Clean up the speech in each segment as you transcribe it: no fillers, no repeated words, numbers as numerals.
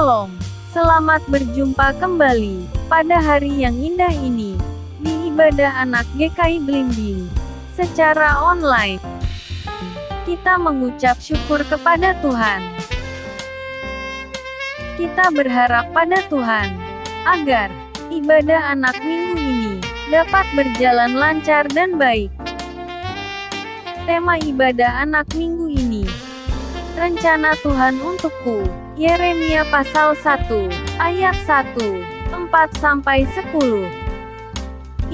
Shalom, selamat berjumpa kembali pada hari yang indah ini di ibadah anak GKI Belimbing secara online. Kita mengucap syukur kepada Tuhan. Kita berharap pada Tuhan agar ibadah anak minggu ini dapat berjalan lancar dan baik. Tema ibadah anak minggu ini, rencana Tuhan untukku. Yeremia pasal 1, ayat 1, 4-10.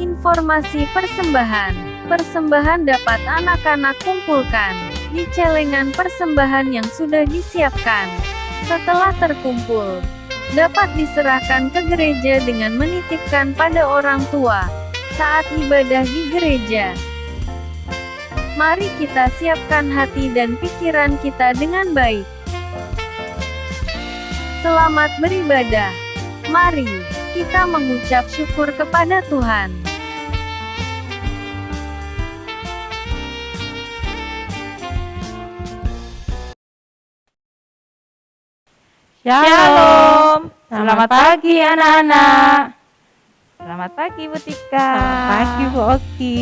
Informasi persembahan. Persembahan dapat anak-anak kumpulkan di celengan persembahan yang sudah disiapkan. Setelah terkumpul, dapat diserahkan ke gereja dengan menitipkan pada orang tua saat ibadah di gereja. Mari kita siapkan hati dan pikiran kita dengan baik. Selamat beribadah. Mari kita mengucap syukur kepada Tuhan. Shalom. Selamat pagi anak-anak. Selamat pagi Bu Tika. Selamat pagi Bu Oki.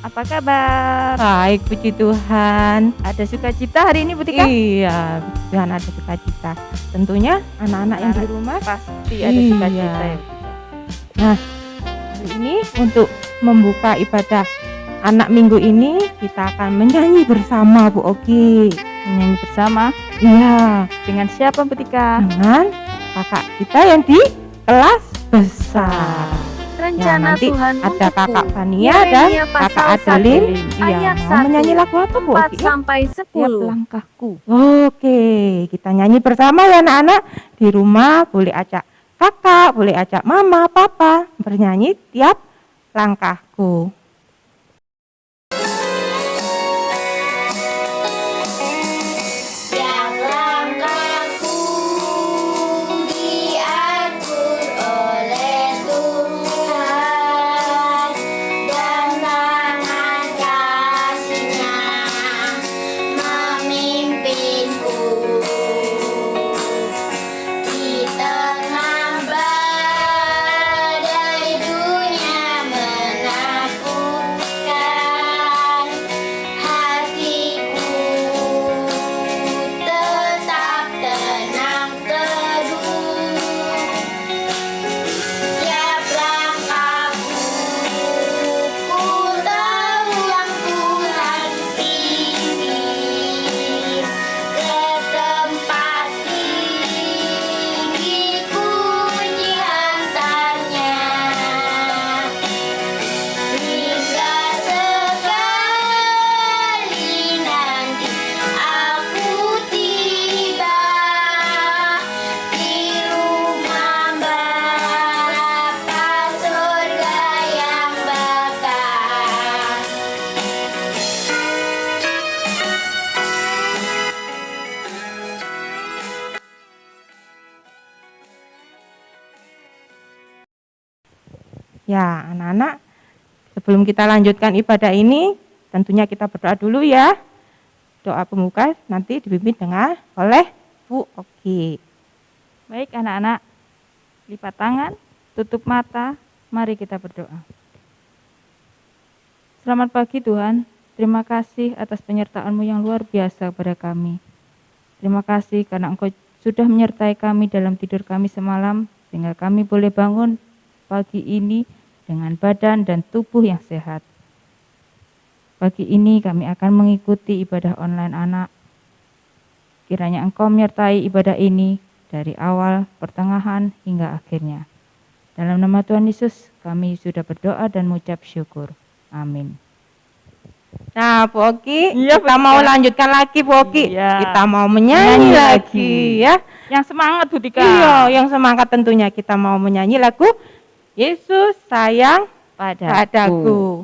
Apa kabar? Baik, puji Tuhan. Ada sukacita hari ini Bu Tika? Iya, Tuhan ada sukacita. Tentunya anak-anak yang di rumah pasti ada sukacita ya. Nah, hari ini untuk membuka ibadah anak minggu ini kita akan menyanyi bersama Bu Oki. Menyanyi bersama? Iya. Dengan siapa Bu Tika? Dengan kakak kita yang di kelas besar. Rencana nanti Tuhan ada untukku. kakak Fania dan Yeremia kakak pasal Adeline. 1, Iya, ayat mau menyanyi 1, lagu apa Bu Oki? 4-10. Langkahku. Oke, kita nyanyi bersama ya anak-anak. Di rumah boleh ajak kakak, boleh ajak mama, papa bernyanyi tiap langkahku. Ya, anak-anak, sebelum kita lanjutkan ibadah ini, tentunya kita berdoa dulu ya. Doa pembuka nanti dipimpin oleh Bu Oki. Baik anak-anak, lipat tangan, tutup mata, mari kita berdoa. Selamat pagi Tuhan, terima kasih atas penyertaan-Mu yang luar biasa kepada kami. Terima kasih karena Engkau sudah menyertai kami dalam tidur kami semalam, sehingga kami boleh bangun pagi ini dengan badan dan tubuh yang sehat. Pagi ini kami akan mengikuti ibadah online anak. Kiranya Engkau menyertai ibadah ini dari awal, pertengahan, hingga akhirnya. Dalam nama Tuhan Yesus, kami sudah berdoa dan mengucap syukur. Amin. Nah, Bu Oki, Iya, kita Bu mau Tika. lanjutkan lagi Bu Oki. Iya. Kita mau menyanyi lagi ya. Yang semangat Bu Tika. Iya, yang semangat tentunya kita mau menyanyi lagu Yesus sayang padaku.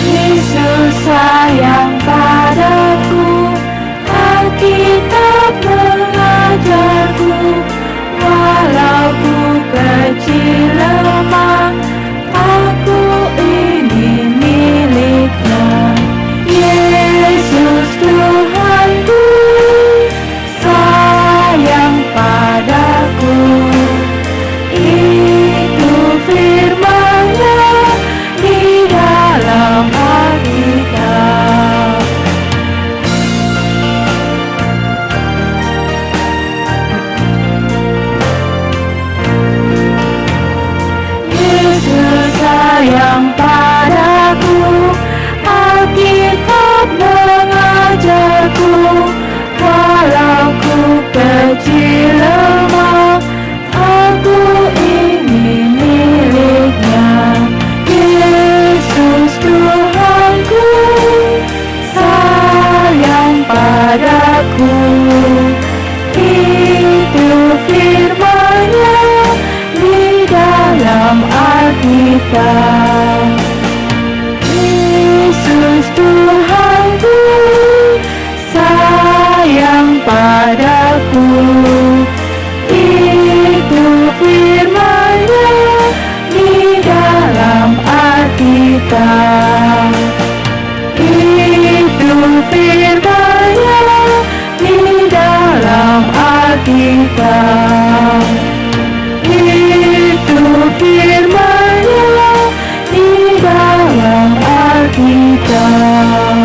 Yesus sayang padaku, Alkitab mengajarku, walau ku kecil sayang padaku. Alkitab mengajarku, walau ku kecil lemah, aku ingin miliknya. Yesus Tuhanku, sayang padaku. Itu firman-Nya di dalam Alkitab. Yesus Tuhanku, sayang padaku. Itu firman-Nya di dalam Alkitab. Itu firman-Nya di dalam Alkitab. Itu firman-Nya di dalam Alkitab.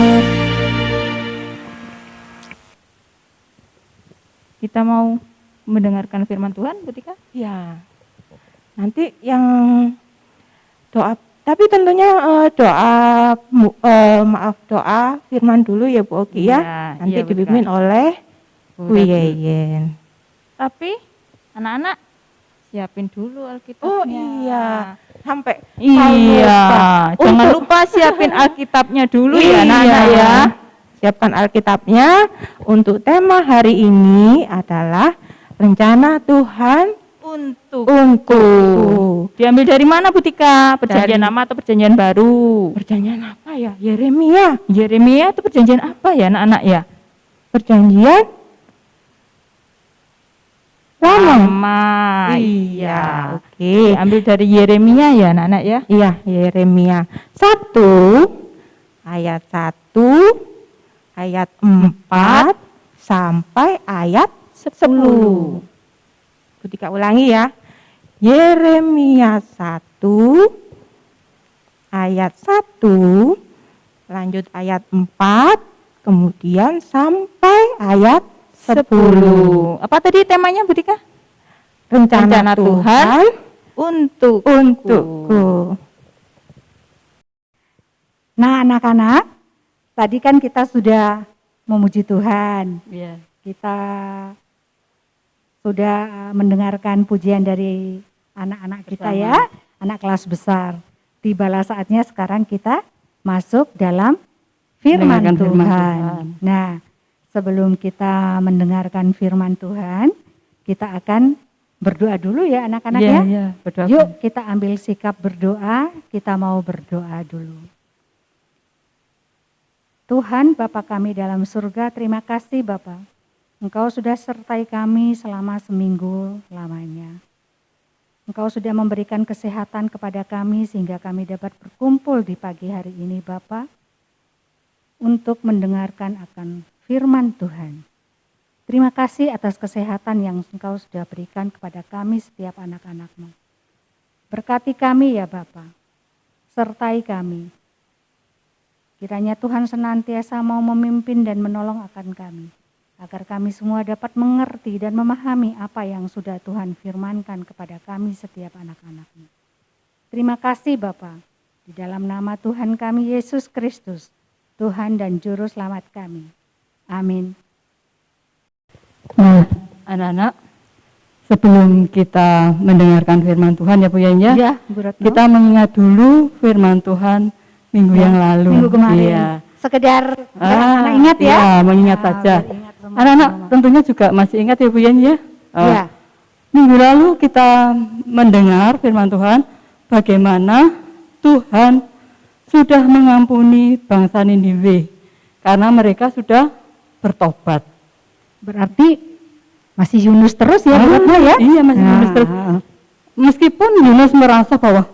Kita mau mendengarkan firman Tuhan, Bu Tika? Ya, nanti yang doa, tapi tentunya doa firman dulu ya Bu Oki ya. Nanti iya, Bu Tika. dipimpin oleh Bu Bu Ratu. Yeyen. Tapi anak-anak siapin dulu Alkitabnya. Oh iya, sampai Iya, lupa. jangan Untuk- lupa siapin Alkitabnya dulu Iya. ya anak-anak ya. Siapkan Alkitabnya. Untuk tema hari ini adalah rencana Tuhan untuk Diambil dari mana Bu Tika? Perjanjian Dari- Lama atau Perjanjian Baru? perjanjian apa ya? Yeremia. Yeremia itu perjanjian apa ya anak-anak ya? Perjanjian lama. Lama. Iya, oke. Diambil dari Yeremia ya anak-anak ya. Iya, Yeremia 1 ayat 1 ayat 4 sampai ayat 10. Ketika ulangi ya. Yeremia 1 ayat 1 lanjut ayat 4 kemudian sampai ayat 10. Apa tadi temanya Bu Tika? Rencana Tuhan untukku. Nah, anak-anak, tadi kan kita sudah memuji Tuhan. Iya. Kita sudah mendengarkan pujian dari anak-anak kita Bersama. ya, anak kelas besar. Tibalah saatnya sekarang kita masuk dalam firman Mendengarkan Tuhan. firman Tuhan. Nah, sebelum kita mendengarkan firman Tuhan, kita akan berdoa dulu ya anak-anak ya. Iya, berdoa. Yuk kita ambil sikap berdoa, kita mau berdoa dulu. Tuhan Bapa kami dalam surga, terima kasih Bapa. Engkau sudah sertai kami selama seminggu lamanya. Engkau sudah memberikan kesehatan kepada kami sehingga kami dapat berkumpul di pagi hari ini Bapa untuk mendengarkan akan firman Tuhan. Terima kasih atas kesehatan yang Engkau sudah berikan kepada kami setiap anak-anak-Mu. Berkati kami ya Bapa, sertai kami. Kiranya Tuhan senantiasa mau memimpin dan menolong akan kami, agar kami semua dapat mengerti dan memahami apa yang sudah Tuhan firmankan kepada kami setiap anak-anak-Mu. Terima kasih Bapa, di dalam nama Tuhan kami Yesus Kristus, Tuhan dan Juru Selamat kami. Amin. Nah, anak-anak, sebelum kita mendengarkan firman Tuhan ya Bu Yain ya, Ya, Bu Retno. kita mengingat dulu firman Tuhan minggu Ya, yang lalu. Minggu kemarin. Iya. Sekedar anak-anak ingat ya. Iya, mengingat Ah, saja. biar ingat rumah- Anak-anak rumah. tentunya juga masih ingat ya Bu Yain ya. Ya. Minggu lalu kita mendengar firman Tuhan bagaimana Tuhan sudah mengampuni bangsa Niniwe karena mereka sudah bertobat. Berarti masih Yunus terus ya Bu Retno ya? Iya, masih Yunus terus. Meskipun Yunus merasa bahwa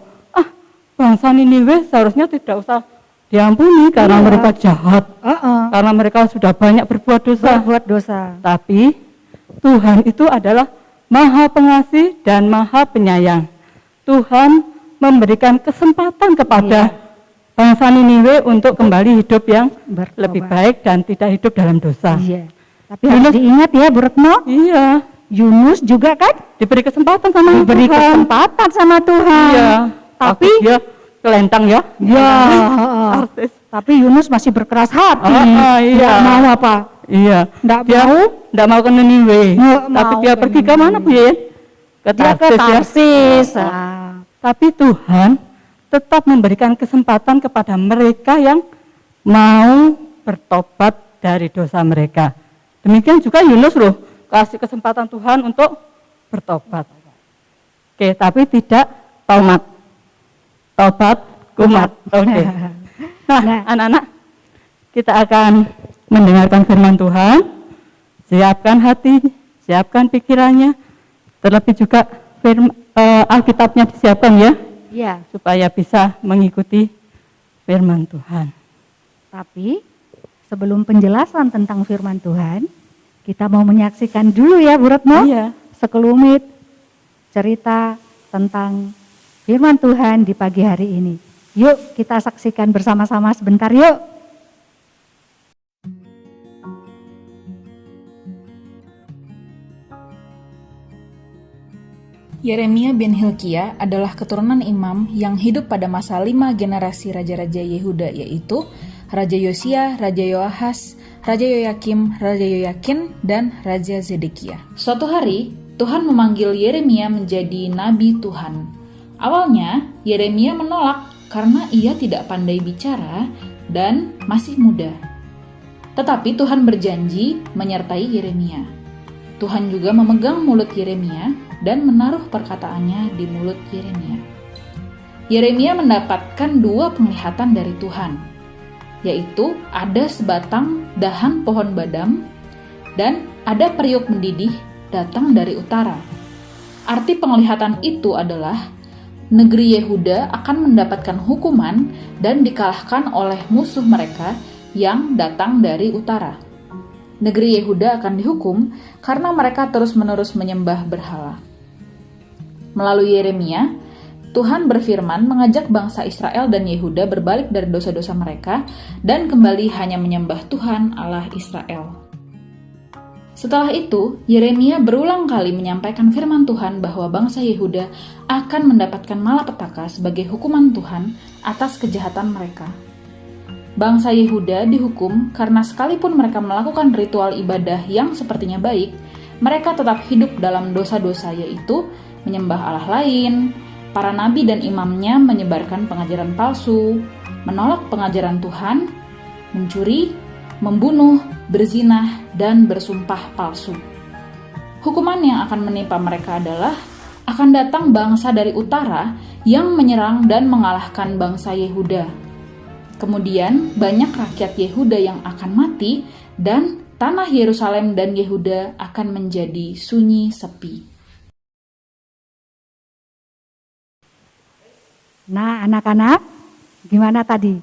bangsa Niniwe seharusnya tidak usah diampuni karena Iya. mereka jahat, Heeh. karena mereka sudah banyak berbuat dosa. Berbuat dosa. Tapi Tuhan itu adalah Maha Pengasih dan Maha Penyayang. Tuhan memberikan kesempatan kepada bangsa Niniwe untuk kembali hidup yang Bertobat. lebih baik dan tidak hidup dalam dosa. Iya. Tapi harus diingat ya Bu Retno, Iya, Yunus juga kan diberi kesempatan sama diberi Tuhan. kesempatan sama Tuhan. Iya, Tapi tapi dia kelentang ya. Ya, Artis. tapi Yunus masih berkeras hati. Iya. Nggak mau apa? Iya. Nggak Dia mau? nggak mau ke Niniwe. Nggak Tapi mau dia ke pergi ke mana, Bu Niniwe. Yen? Ke Dia ke Tarsis ya. Tarsis. Tapi Tuhan tetap memberikan kesempatan kepada mereka yang mau bertobat dari dosa mereka. Demikian juga Yunus loh, kasih kesempatan Tuhan untuk bertobat. Oke, tapi tidak taumat. Tobat kumat. Oke. Nah, anak-anak, kita akan mendengarkan firman Tuhan. Siapkan hati, siapkan pikirannya. Terlebih juga Alkitabnya disiapkan ya, Ya, supaya bisa mengikuti firman Tuhan. tapi sebelum penjelasan tentang firman Tuhan, kita mau menyaksikan dulu ya Bu Retno, Iya. sekelumit cerita tentang firman Tuhan di pagi hari ini. Yuk kita saksikan bersama-sama sebentar yuk. Yeremia bin Hilkia adalah keturunan imam yang hidup pada masa 5 generasi raja-raja Yehuda, yaitu Raja Yosia, Raja Yoahas, Raja Yoyakim, Raja Yoyakin, dan Raja Zedekia. Suatu hari, Tuhan memanggil Yeremia menjadi nabi Tuhan. Awalnya, Yeremia menolak karena ia tidak pandai bicara dan masih muda. Tetapi Tuhan berjanji menyertai Yeremia. Tuhan juga memegang mulut Yeremia dan menaruh perkataannya di mulut Yeremia. Yeremia mendapatkan 2 penglihatan dari Tuhan, yaitu ada sebatang dahan pohon badam dan ada periuk mendidih datang dari utara. Arti penglihatan itu adalah negeri Yehuda akan mendapatkan hukuman dan dikalahkan oleh musuh mereka yang datang dari utara. Negeri Yehuda akan dihukum karena mereka terus-menerus menyembah berhala. Melalui Yeremia, Tuhan berfirman mengajak bangsa Israel dan Yehuda berbalik dari dosa-dosa mereka dan kembali hanya menyembah Tuhan Allah Israel. Setelah itu, Yeremia berulang kali menyampaikan firman Tuhan bahwa bangsa Yehuda akan mendapatkan malapetaka sebagai hukuman Tuhan atas kejahatan mereka. Bangsa Yehuda dihukum karena sekalipun mereka melakukan ritual ibadah yang sepertinya baik, mereka tetap hidup dalam dosa-dosa, yaitu menyembah Allah lain, para nabi dan imamnya menyebarkan pengajaran palsu, menolak pengajaran Tuhan, mencuri, membunuh, berzinah, dan bersumpah palsu. Hukuman yang akan menimpa mereka adalah akan datang bangsa dari utara yang menyerang dan mengalahkan bangsa Yehuda. Kemudian banyak rakyat Yehuda yang akan mati dan tanah Yerusalem dan Yehuda akan menjadi sunyi sepi. Nah anak-anak, gimana tadi?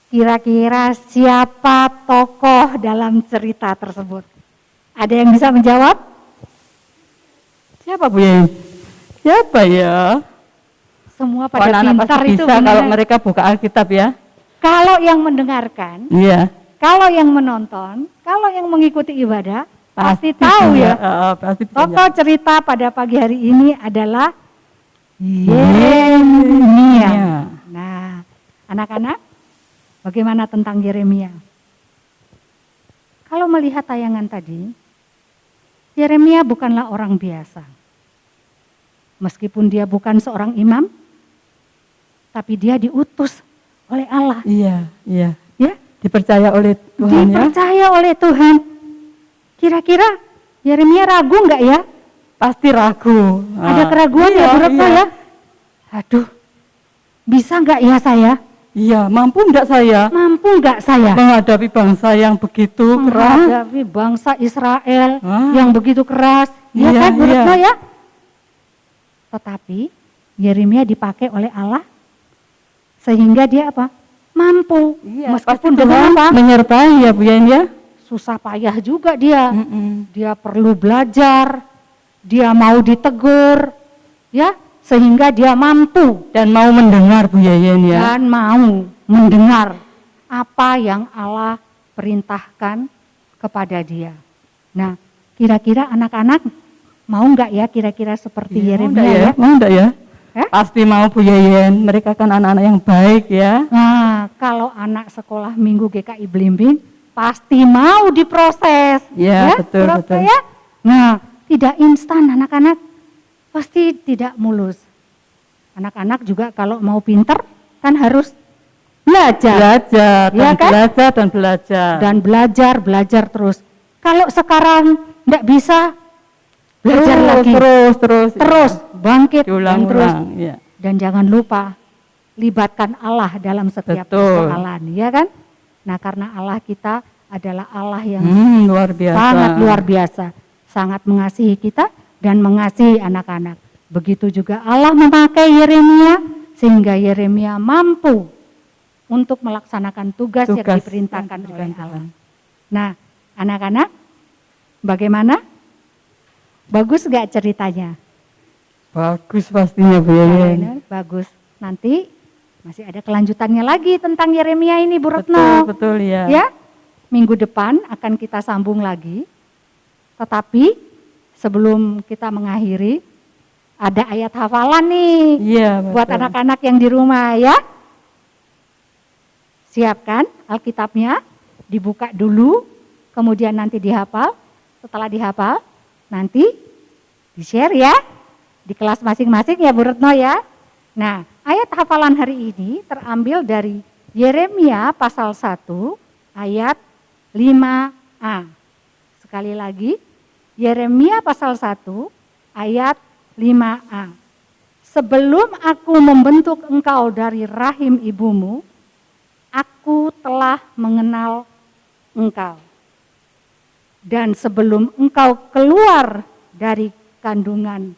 Kira-kira siapa tokoh dalam cerita tersebut? Ada yang bisa menjawab? Siapa Bu Yen? Siapa ya? Semua pada Anak-anak pintar pasti itu bisa kalau benar. mereka buka Alkitab ya. Kalau yang mendengarkan, Iya. kalau yang menonton, kalau yang mengikuti ibadah, pasti Pasti tahu bisa, ya. pasti bisa Tokoh cerita pada pagi hari ini adalah Yeremia. Nah, anak-anak, bagaimana tentang Yeremia? Kalau melihat tayangan tadi, Yeremia bukanlah orang biasa. Meskipun dia bukan seorang imam, tapi dia diutus oleh Allah. Iya, iya. Ya, Dipercaya oleh Tuhan ya. dipercaya oleh Tuhan. Kira-kira Yeremia ragu nggak ya? Pasti ragu. Ada keraguan ya Bu Retno ya? Aduh, bisa nggak ya saya? Iya, mampu enggak saya Mampu nggak saya? menghadapi bangsa yang begitu keras? Menghadapi bangsa Israel Ah. yang begitu keras. Ya Iya, kan Bu iya. Retno ya? Tetapi Yeremia dipakai oleh Allah sehingga dia apa? Mampu. Iya, Meskipun pasti dengan Tuhan apa? menyertai ya Bu Yen ya. Susah payah juga dia. Mm-mm. Dia perlu belajar, dia mau ditegur, ya, sehingga dia mampu Dan mau mendengar Bu Yen ya. dan mau mendengar apa yang Allah perintahkan kepada dia. Nah, kira-kira anak-anak mau nggak ya kira-kira seperti Iya, mau Yeremia enggak ya? Mau enggak ya? Pasti mau Bu Yeyen, mereka kan anak-anak yang baik ya. Nah, kalau anak sekolah minggu GKI Blimbing pasti mau diproses. Ya, betul, Berapa betul. ya? Nah, tidak instan anak-anak pasti tidak mulus. Anak-anak juga kalau mau pinter kan harus belajar. Belajar, Ya dan kan? belajar, dan belajar. Dan belajar terus. Kalau sekarang tidak bisa, belajar lagi. Terus. Bangkit dan terus. Diulang-ulang, ya. Dan jangan lupa libatkan Allah dalam setiap Betul. persoalan, ya kan? Nah, karena Allah kita adalah Allah yang Luar biasa. sangat luar biasa, sangat mengasihi kita dan mengasihi anak-anak. Begitu juga Allah memakai Yeremia sehingga Yeremia mampu untuk melaksanakan tugas yang Tugas diperintahkan yang oleh diperintahkan. Allah. Nah, anak-anak, bagaimana? Bagus gak ceritanya? Bagus pastinya Bu Yeyen. Nah, bagus. Nanti masih ada kelanjutannya lagi tentang Yeremia ini, Bu Betul, Retno. betul ya. Ya, minggu depan akan kita sambung lagi. Tetapi sebelum kita mengakhiri, ada ayat hafalan nih Iya, buat betul. anak-anak yang di rumah ya. Siapkan Alkitabnya, dibuka dulu, kemudian nanti dihafal. Setelah dihafal, nanti di-share ya di kelas masing-masing ya Bu Retno ya. Nah, ayat hafalan hari ini terambil dari Yeremia pasal 1 ayat 5a. Sekali lagi, Yeremia pasal 1 ayat 5a. Sebelum aku membentuk engkau dari rahim ibumu, aku telah mengenal engkau. Dan sebelum engkau keluar dari kandungan,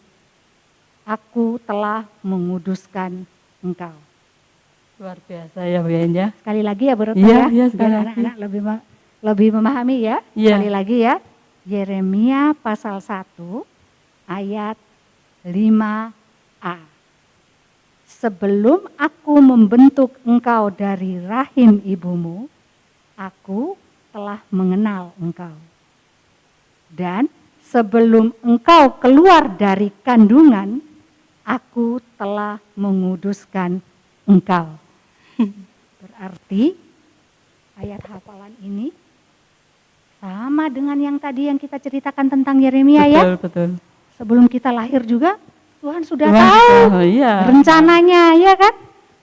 aku telah menguduskan engkau. Luar biasa ya Bu Yeyen ya. Sekali lagi ya Bu Retno Iya, ya, iya, biar sekali lagi. anak-anak lebih memahami ya. Iya. Sekali lagi ya, Yeremia pasal 1 ayat 5a. Sebelum aku membentuk engkau dari rahim ibumu, aku telah mengenal engkau. Dan sebelum engkau keluar dari kandungan, aku telah menguduskan engkau. Berarti ayat hafalan ini sama dengan yang tadi yang kita ceritakan tentang Yeremia ya. Betul, betul. Sebelum kita lahir juga Tuhan sudah Tuhan tahu sudah, iya. rencananya ya kan.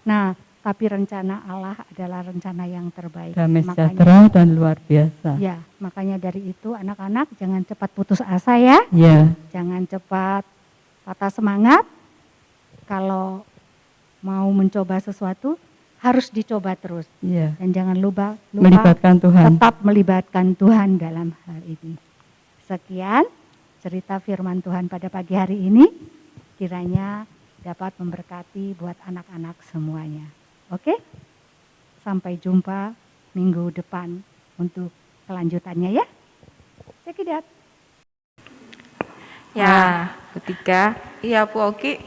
Nah, tapi rencana Allah adalah rencana yang terbaik. Damai Makanya, sejahtera dan luar biasa. ya, makanya dari itu anak-anak jangan cepat putus asa ya. Ya, Jangan cepat patah semangat. Kalau mau mencoba sesuatu harus dicoba terus. ya. Dan jangan lupa Melibatkan Tuhan. tetap melibatkan Tuhan dalam hal ini. Sekian cerita firman Tuhan pada pagi hari ini. Kiranya dapat memberkati buat anak-anak semuanya. Oke? Sampai jumpa minggu depan untuk kelanjutannya ya. Check it out. Ya, ketiga. Iya Bu Oki,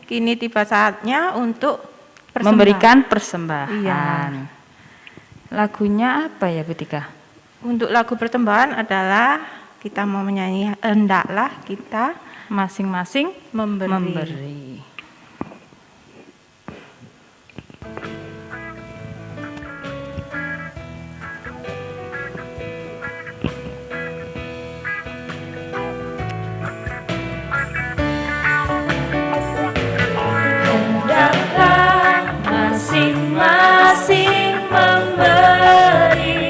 kini tiba saatnya untuk Memberikan persembahan. Iya. Lagunya apa ya Bu Tika? Untuk lagu persembahan adalah kita mau menyanyi hendaklah kita Masing-masing memberi. memberi. Hendaklah masing-masing memberi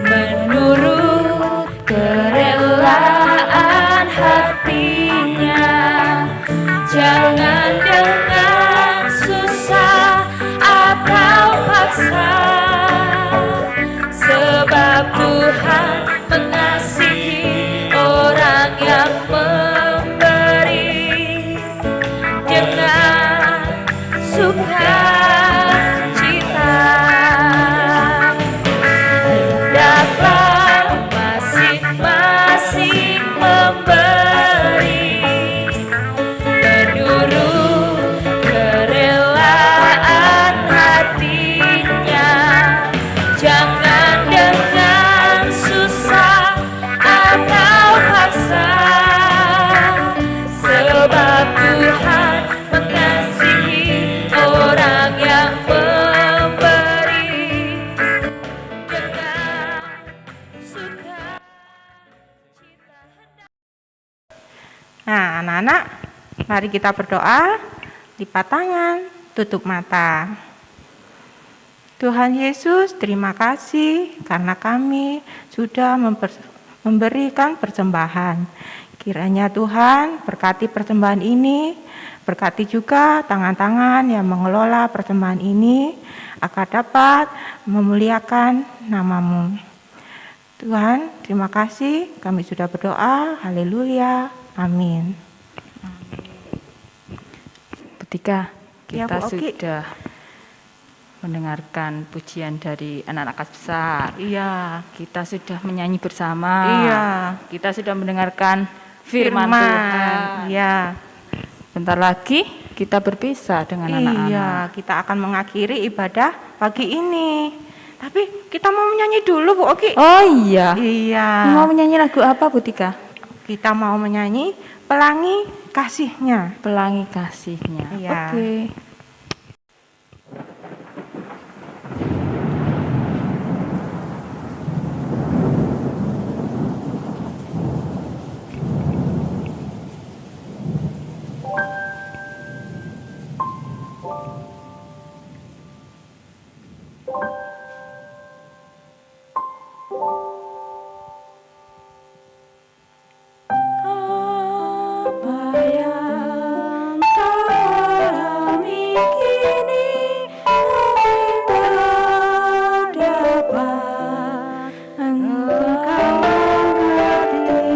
menurut kerelaan hatinya. Jangan dengan susah atau paksa, sebab Tuhan mengasihi orang yang memberi dengan sukacita. Hendaklah masing-masing memberi menurut kerelaan hatinya. Jangan dengan susah atau paksa, sebab Tuhan Mari kita berdoa, lipat tangan, tutup mata. Tuhan Yesus, terima kasih karena kami sudah memberikan persembahan. Kiranya Tuhan berkati persembahan ini, berkati juga tangan-tangan yang mengelola persembahan ini, agar dapat memuliakan nama-Mu. Tuhan, terima kasih, kami sudah berdoa, haleluya, amin. Ketika Ya, kita Bu Oki. sudah mendengarkan pujian dari anak-anak kas besar, kita sudah menyanyi bersama, kita sudah mendengarkan firman Tuhan. Iya. Bentar lagi kita berpisah dengan anak-anak. Iya, kita akan mengakhiri ibadah pagi ini. Tapi kita mau menyanyi dulu, Bu Oki. Oh iya. Iya. Mau menyanyi lagu apa, Bu Tika? Kita mau menyanyi Pelangi Kasih-Nya. Pelangi Kasih-Nya. Iya. Oke. Apa yang kau alami kini, mungkin tak dapat engkau mengerti.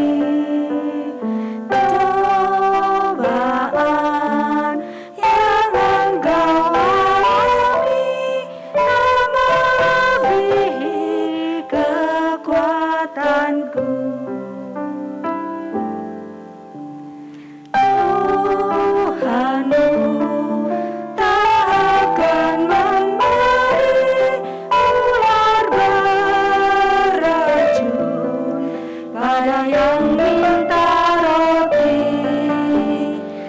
Cobaan yang engkau alami tak melebihi kekuatanku. Tuhanmu tak akan memberi ular beracun pada yang minta roti.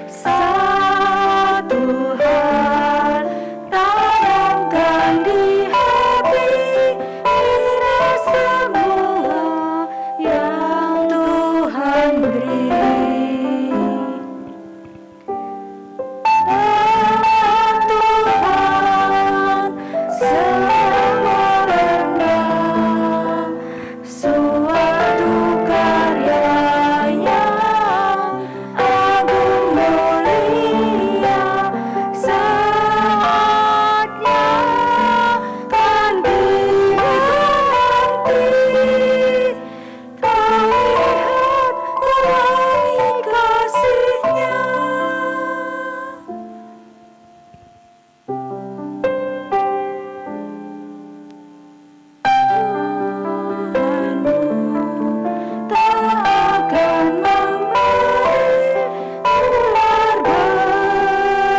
Satu hal tanamkan di hati, kira semua yang Tuhan beri. Tuhan semua rendah, suatu karya yang agung mulia, saatnya kan tiba nanti, kau lihat pelangi kasih-Nya. Tuhanmu tak akan memberi ular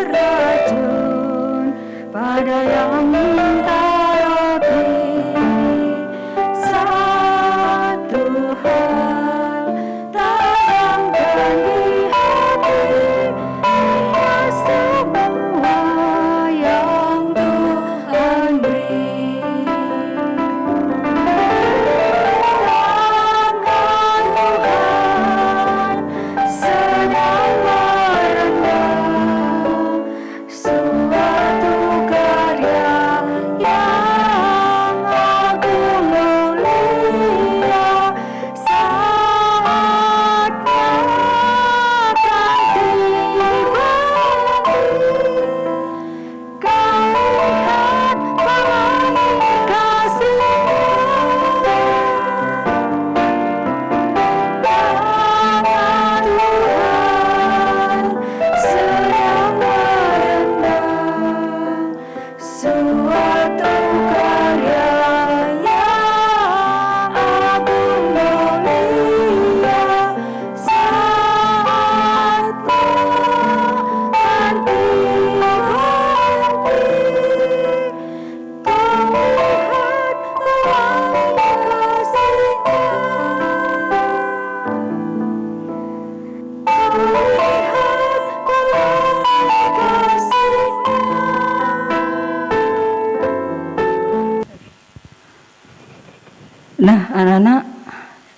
beracun pada yang minta roti. Satu hal tanamkan di hati, ia semua yang Tuhan beri. Tangan Tuhan sedang merendah, suatu karya yang agung mulia, saatnya akan tiba nanti, kau lihat pelangi kasih-Nya. Tangan Tuhan sedang merendah, suatu karya yang agung mulia, saatnya kan tiba nanti, kau lihat pelangi kasih-Nya. Kau lihat pelangi kasih-Nya. Nah, anak-anak,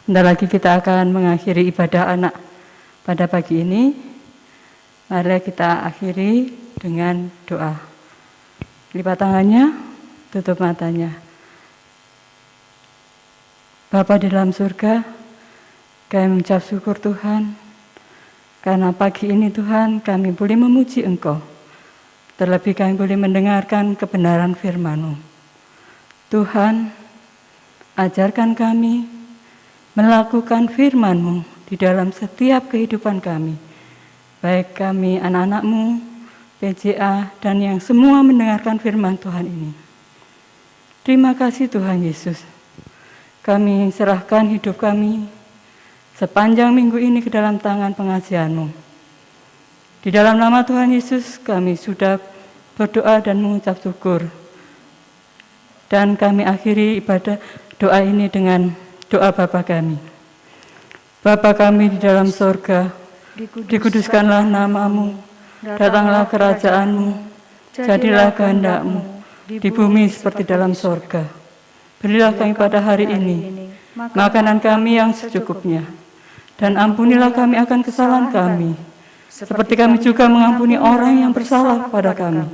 sebentar lagi kita akan mengakhiri ibadah anak pada pagi ini. Mari kita berdoa. Tuhan Yesus, terima kasih karena Engkau sudah menyertai kami dalam tidur kami semalam, sehingga kami boleh bangun dalam pertolongan-Mu. Kami berdoa, Mari kita akhiri dengan doa. Lipat tangannya, tutup matanya. Bapa di dalam surga, kami mengucap syukur Tuhan, karena pagi ini Tuhan kami boleh memuji Engkau. Terlebih kami boleh mendengarkan kebenaran firman-Mu. Tuhan, ajarkan kami melakukan firman-Mu di dalam setiap kehidupan kami. Baik kami anak-anak-Mu, PJA, dan yang semua mendengarkan firman Tuhan ini. Terima kasih Tuhan Yesus. Kami serahkan hidup kami sepanjang minggu ini ke dalam tangan pengajian-Mu. Di dalam nama Tuhan Yesus kami sudah berdoa dan mengucap syukur. Dan kami akhiri ibadah doa ini dengan doa Bapa kami. Bapa kami di dalam sorga, dikuduskanlah nama-Mu, datanglah kerajaan-Mu, jadilah kehendak-Mu, di bumi seperti dalam sorga. Berilah kami pada hari ini makanan kami yang secukupnya, dan ampunilah kami akan kesalahan kami, seperti kami juga mengampuni orang yang bersalah kepada kami.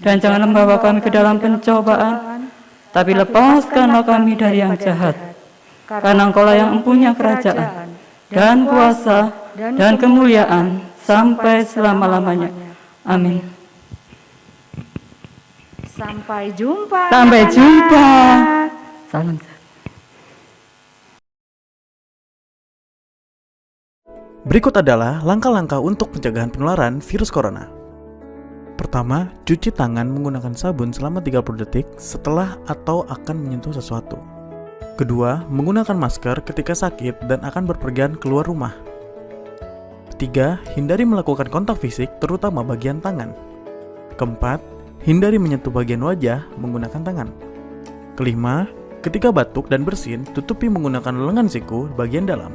Dan jangan membawa kami ke dalam pencobaan, tapi lepaskanlah kami dari yang jahat. Karena Engkau-lah yang mempunyai kerajaan, dan kuasa, dan kemuliaan, sampai selama-lamanya. Amin. Sampai jumpa. Sampai jumpa. Salam. Berikut adalah langkah-langkah untuk pencegahan penularan virus corona. Pertama, cuci tangan menggunakan sabun selama 30 detik setelah atau akan menyentuh sesuatu. Kedua, menggunakan masker ketika sakit dan akan berpergian keluar rumah. Ketiga, hindari melakukan kontak fisik terutama bagian tangan. Keempat, hindari menyentuh bagian wajah menggunakan tangan. Kelima, ketika batuk dan bersin, tutupi menggunakan lengan siku bagian dalam.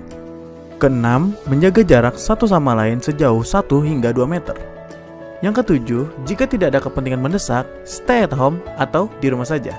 Keenam, menjaga jarak satu sama lain sejauh 1 hingga 2 meter. Yang ketujuh, jika tidak ada kepentingan mendesak, stay at home atau di rumah saja.